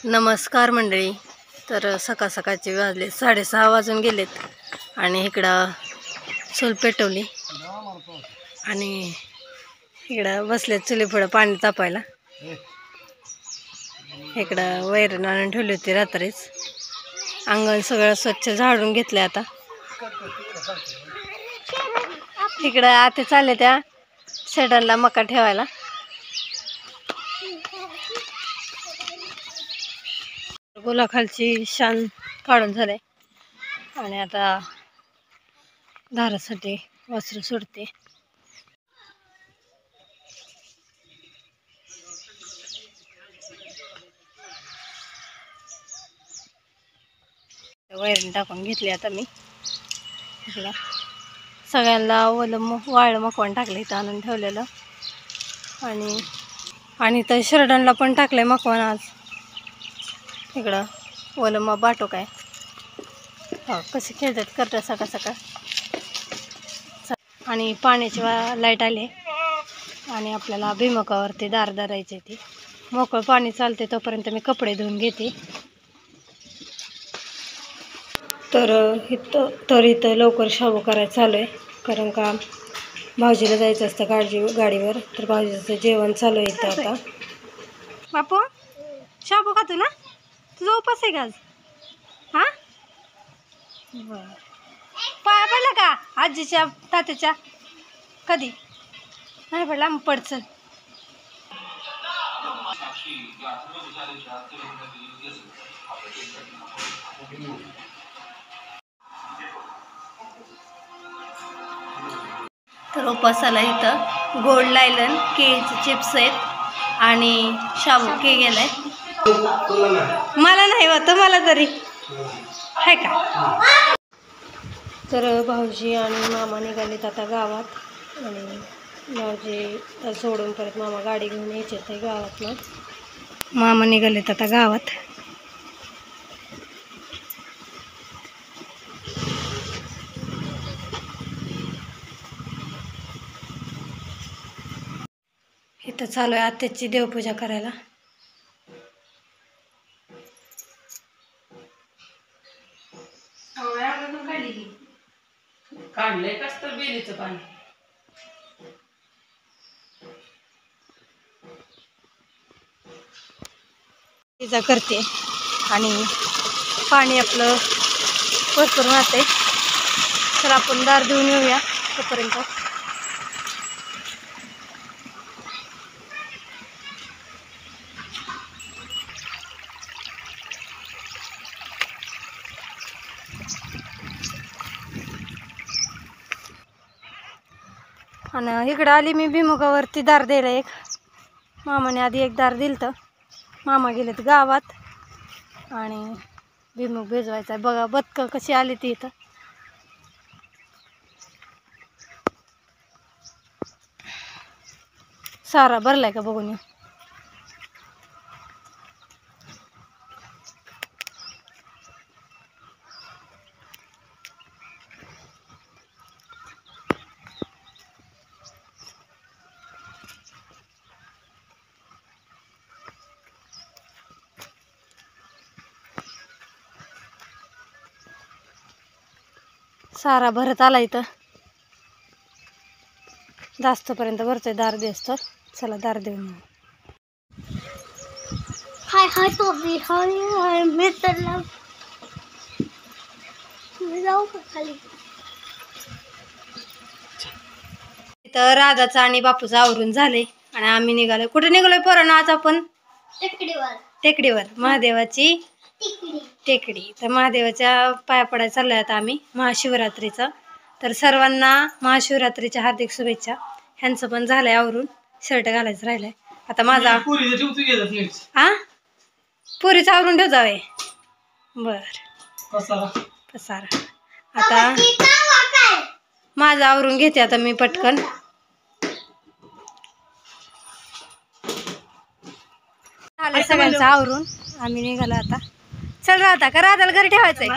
नमस्कार मंडळी. तर सकाळ सकाळचे वाजले 6:30 वाजून गेलेत आणि इकडं चूल पेटवली आणि इकडं बसले चुली पुढं पाणी तापायला. इकडं वैरण आणून ठेवली होती रात्रीच. अंगण सगळं स्वच्छ झाडून घेतलं. आता इकडं आते चालले त्या शेडांना मका ठेवायला. गुलाखालची शान काढून झाले आणि आता धारासाठी वस्त्र सोडते. वैरण टाकून घेतली आता मी. इकडं सगळ्यांना ओलं वाळं मकवान टाकलं इथं आणून ठेवलेलं आणि तर शरडांना पण टाकलंय मकवान आज. इकडं ओलं मग बाटो काय हो कसे खेळतात करतात सकाळ सकाळ. आणि पाण्याची लाईट आली आणि आपल्याला भिमुखावरती दार धरायची ती मोकळं पाणी चालते तोपर्यंत मी कपडे धुवून घेते. तर इथं लवकर शाबू करायचं चालू आहे कारण का भाऊजीला जायचं असतं गाडीवर. तर भाऊजीचं जेवण चालू आहे इथं आता. बापू शाबू का तुला? तुझा उपास आहे का आज? हा बरं. पाया पडला का आजीच्या तात्याच्या? कधी नाही पडला मग पडचल. तर उपासाला इथं गोड लायलन केळीचे चिप्स आहेत आणि शाबू के गेलाय. मला नाही होतं मला तरी आहे का. तर भाऊजी आणि मामा निघालेत आता गावात आणि भाऊजी सोडून परत मामा गाडी घेऊन यायचे ते गावात. मग मामा निघालेत आता गावात. इथं चालू आहे आत्याची देवपूजा करायला. काढलंय कस तर बेलीचं पाणी. पूजा करते आणि पाणी आपलं भरपूर वाहते. तर आपण दार देऊन येऊया तोपर्यंत. आणि इकडं आली मी भिमुखावरती दार द्यायला. एक मामाने आधी एक दार दिलं तर मामा गेलेत गावात आणि भिमुख भिजवायचा आहे. बघा बदकं कशी आली ती इथं. सारा भरलाय का बघून. सारा भरत आला इथं. जास्तपर्यंत भरतोय दार देस तर. चला दार देऊन येऊ. हाय हाय तो भी हाय मी तर जाऊ का खाली. इथं राधाचं आणि बापूचं आवरून झाले आणि आम्ही निघालोय. कुठे निघालोय पोरांनो आज आपण? टेकडीवर महादेवाची टेकडी. तर महादेवाच्या पाया पडायला चाललोय आता आम्ही महाशिवरात्रीचं. तर सर्वांना महाशिवरात्रीच्या हार्दिक शुभेच्छा. ह्यांचं पण झालंय आवरून. शर्ट घालायचं राहिलंय आता माझा. हा पुरीचं आवरून ठेव जावे. बर पसारा आता माझं आवरून घेते आता मी पटकन. झालं सगळ्यांचं आवरून आम्ही निघालो आता. चल राधा का राधाला घरी ठेवायचंय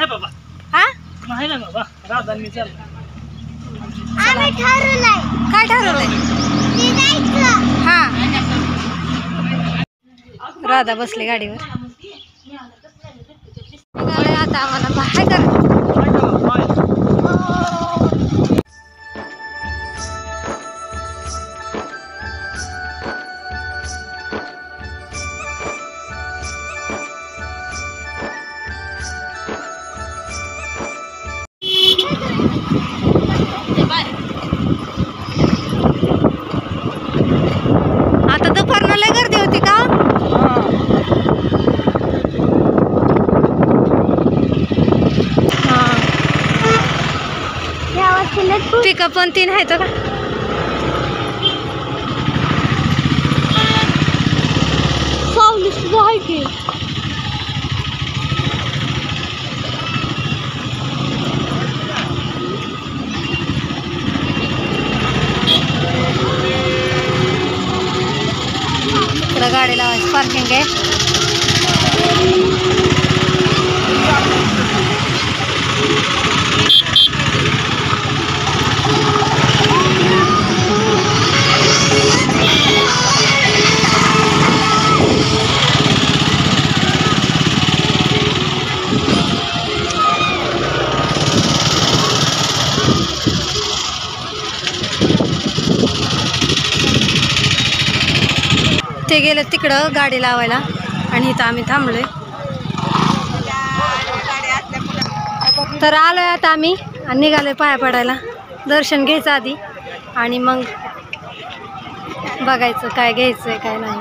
हा काय ठरवलंय हा. राधा बसली गाडीवर. आता आम्हाला बाहेर कर. आता दुपारनं लय गर्दी होती का? पिकअप पण 3 आहेत का? गाडी लावायची पार्किंग आहे. ते गेलं तिकडं गाडी लावायला आणि इथं आम्ही थांबलोय. तर आलोय आता आम्ही आणि निघालोय पाया पडायला. दर्शन घ्यायचं आधी आणि मग बघायचं काय घ्यायचंय काय नाही.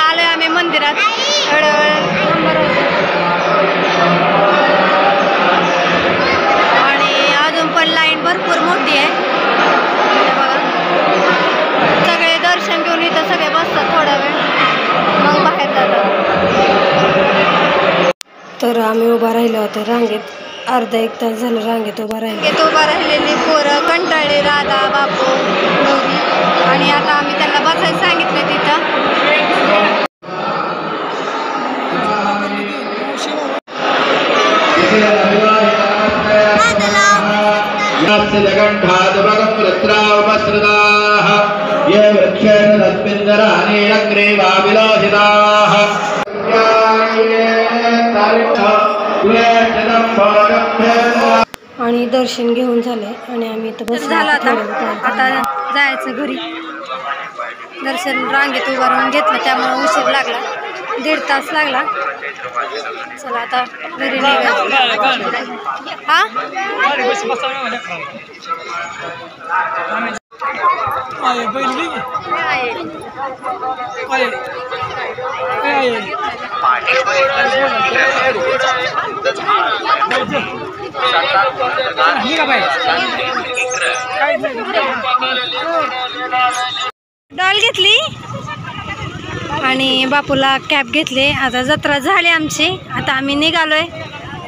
आलोय आम्ही मंदिरात. आणि अजून पण लाईन भरपूर मोठी आहे. बघा सगळे दर्शन घेऊन इथं सगळे बसतात थोडा वेळ मग बाहेर जातात. तर आम्ही उभा राहिलो होतो रांगेत. अर्धा 1 तास झालं रांगेत उभा राहिलेली पोरं कंटाळले. राधा बापू गौरी. आणि आता आम्ही त्यांना बसायला सांगितलं तिथं. आणि दर्शन घेऊन झाले आणि आम्ही इथं बसलो. झालं आता जायचं घरी. दर्शन रांगेत उभं राहून घेतलं त्यामुळे उशीर लागला. 1.5 तास लागला. चला आता घरी निघायचं. हा डॉल घेतली आणि बापूला कॅप घेतली. आता जत्रा झाली आमची. आता आम्ही निघालोय.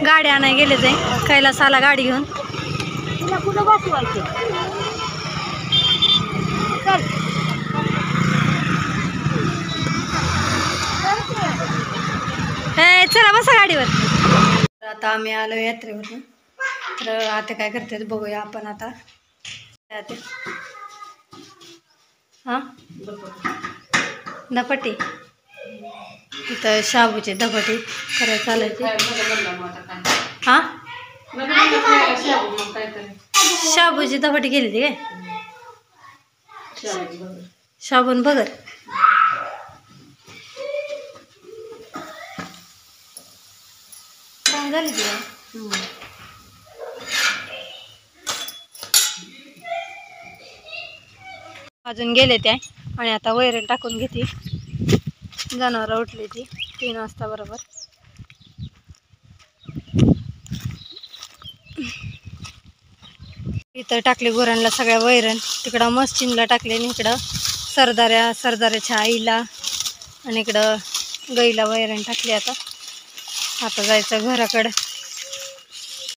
गाडी आणाय गेले ते कैलासाला गाडी घेऊन. तुला कुठं बसवायचं? चल. चला बसा गाडीवर. आता आम्ही आलो यात्रेवरून. तर आता काय करते बघूया आपण आता. हां धपाटी इथं शाबूची धपाटी करायला चालायची. हां शाबूची धपाटी केली ती काय? शाबून बगर काय झाली तुला? अजून गेले त्या आणि आता वैरण टाकून घेते. जनावरं उठली ती 3 वाजता बरोबर. इथं टाकले गुरांना सगळ्या वैरण. तिकडं मस्चिनला टाकले आणि इकडं सरदाऱ्याच्या आईला आणि इकडं गाईला वैरण टाकली. आता जायचं घराकडं.